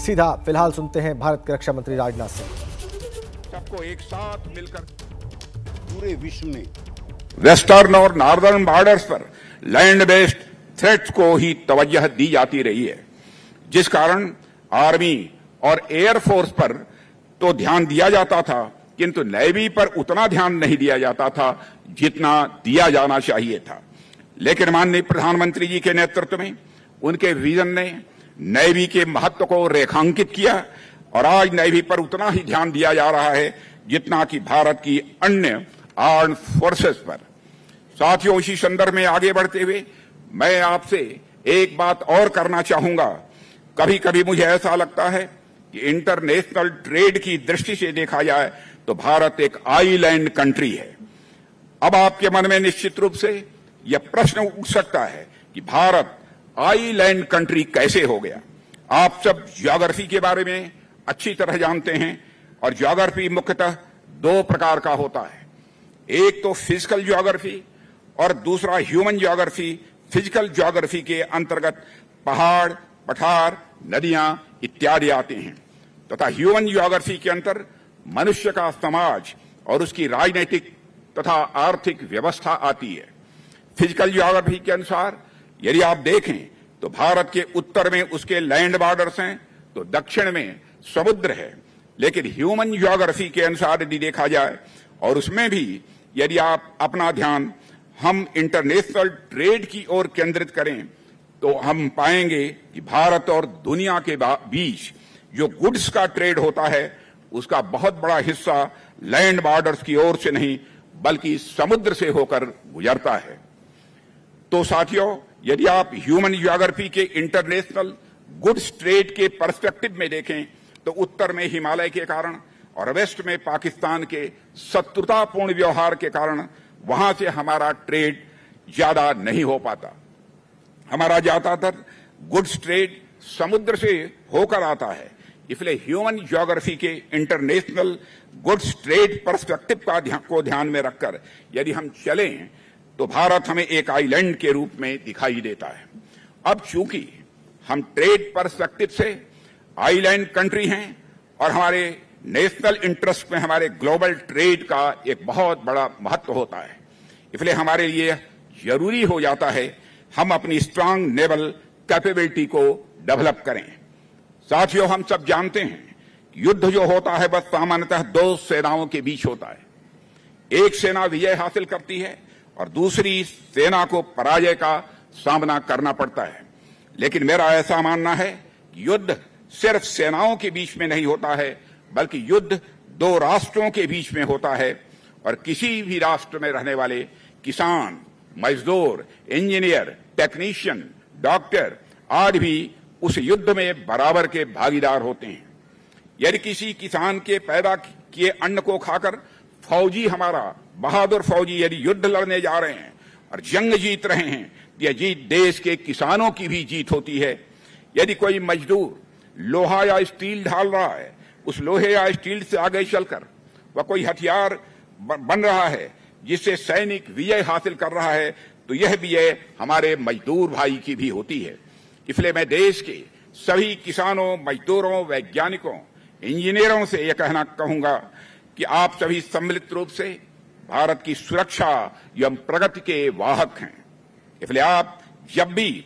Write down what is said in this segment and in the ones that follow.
सीधा फिलहाल सुनते हैं भारत के रक्षा मंत्री राजनाथ सिंह। सबको एक साथ मिलकर पूरे विश्व में वेस्टर्न और नॉर्दर्न बॉर्डर्स पर लैंड बेस्ड थ्रेट्स को ही तवज्जो दी जाती रही है, जिस कारण आर्मी और एयरफोर्स पर तो ध्यान दिया जाता था, किंतु नेवी पर उतना ध्यान नहीं दिया जाता था जितना दिया जाना चाहिए था। लेकिन माननीय प्रधानमंत्री जी के नेतृत्व में उनके विजन ने नेवी के महत्व को रेखांकित किया और आज नेवी पर उतना ही ध्यान दिया जा रहा है जितना कि भारत की अन्य आर्म्ड फोर्सेस पर। साथियों, इसी संदर्भ में आगे बढ़ते हुए मैं आपसे एक बात और करना चाहूंगा। कभी कभी मुझे ऐसा लगता है कि इंटरनेशनल ट्रेड की दृष्टि से देखा जाए तो भारत एक आइलैंड कंट्री है। अब आपके मन में निश्चित रूप से यह प्रश्न उठ सकता है कि भारत आइलैंड कंट्री कैसे हो गया। आप सब ज्योग्राफी के बारे में अच्छी तरह जानते हैं और ज्योग्राफी मुख्यतः दो प्रकार का होता है, एक तो फिजिकल ज्योग्राफी और दूसरा ह्यूमन ज्योग्राफी। फिजिकल ज्योग्राफी के अंतर्गत पहाड़, पठार, नदियां इत्यादि आते हैं तथा ह्यूमन ज्योग्राफी के अंतर मनुष्य का समाज और उसकी राजनीतिक तथा आर्थिक व्यवस्था आती है। फिजिकल ज्योग्राफी के अनुसार यदि आप देखें तो भारत के उत्तर में उसके लैंड बॉर्डर्स हैं तो दक्षिण में समुद्र है। लेकिन ह्यूमन ज्योग्राफी के अनुसार यदि देखा जाए और उसमें भी यदि आप अपना ध्यान हम इंटरनेशनल ट्रेड की ओर केंद्रित करें तो हम पाएंगे कि भारत और दुनिया के बीच जो गुड्स का ट्रेड होता है उसका बहुत बड़ा हिस्सा लैंड बॉर्डर्स की ओर से नहीं बल्कि समुद्र से होकर गुजरता है। तो साथियों, यदि आप ह्यूमन ज्योग्राफी के इंटरनेशनल गुड्स ट्रेड के पर्सपेक्टिव में देखें तो उत्तर में हिमालय के कारण और वेस्ट में पाकिस्तान के शत्रुतापूर्ण व्यवहार के कारण वहां से हमारा ट्रेड ज्यादा नहीं हो पाता। हमारा ज्यादातर गुड्स ट्रेड समुद्र से होकर आता है। इसलिए ह्यूमन ज्योग्राफी के इंटरनेशनल गुड्स ट्रेड पर्सपेक्टिव को ध्यान में रखकर यदि हम चलें तो भारत हमें एक आइलैंड के रूप में दिखाई देता है। अब चूंकि हम ट्रेड पर्सपेक्टिव से आइलैंड कंट्री हैं और हमारे नेशनल इंटरेस्ट में हमारे ग्लोबल ट्रेड का एक बहुत बड़ा महत्व होता है, इसलिए हमारे लिए जरूरी हो जाता है हम अपनी स्ट्रांग नेवल कैपेबिलिटी को डेवलप करें। साथियों, हम सब जानते हैं युद्ध जो होता है बस सामान्यतः दो सेनाओं के बीच होता है। एक सेना विजय हासिल करती है और दूसरी सेना को पराजय का सामना करना पड़ता है। लेकिन मेरा ऐसा मानना है कि युद्ध सिर्फ सेनाओं के बीच में नहीं होता है बल्कि युद्ध दो राष्ट्रों के बीच में होता है और किसी भी राष्ट्र में रहने वाले किसान, मजदूर, इंजीनियर, टेक्नीशियन, डॉक्टर आदि भी उस युद्ध में बराबर के भागीदार होते हैं। यदि किसी किसान के पैदा किए अन्न को खाकर फौजी, हमारा बहादुर फौजी यदि युद्ध लड़ने जा रहे हैं और जंग जीत रहे हैं, यह जीत देश के किसानों की भी जीत होती है। यदि कोई मजदूर लोहा या स्टील ढाल रहा है, उस लोहे या स्टील से आगे चलकर वह कोई हथियार बन रहा है जिससे सैनिक विजय हासिल कर रहा है, तो यह विजय हमारे मजदूर भाई की भी होती है। इसलिए मैं देश के सभी किसानों, मजदूरों, वैज्ञानिकों, इंजीनियरों से यह कहूंगा कि आप सभी सम्मिलित रूप से भारत की सुरक्षा एवं प्रगति के वाहक हैं। इसलिए आप जब भी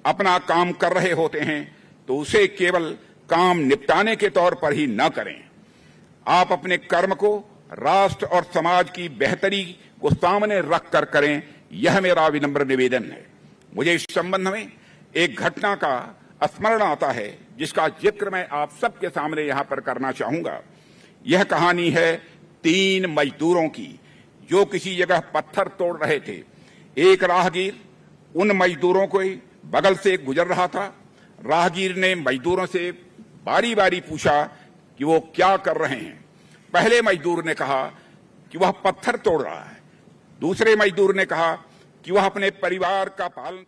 अपना काम कर रहे होते हैं तो उसे केवल काम निपटाने के तौर पर ही न करें। आप अपने कर्म को राष्ट्र और समाज की बेहतरी को सामने रख कर करें, यह मेरा विनम्र निवेदन है। मुझे इस संबंध में एक घटना का स्मरण आता है जिसका जिक्र मैं आप सबके सामने यहां पर करना चाहूंगा। यह कहानी है 3 मजदूरों की जो किसी जगह पत्थर तोड़ रहे थे। एक राहगीर उन मजदूरों को बगल से गुजर रहा था। राहगीर ने मजदूरों से बारी बारी पूछा कि वो क्या कर रहे हैं। पहले मजदूर ने कहा कि वह पत्थर तोड़ रहा है। दूसरे मजदूर ने कहा कि वह अपने परिवार का पालन।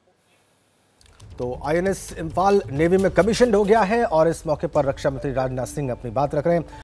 तो आईएनएस इंफाल नेवी में कमीशन हो गया है और इस मौके पर रक्षा मंत्री राजनाथ सिंह अपनी बात रख रहे हैं।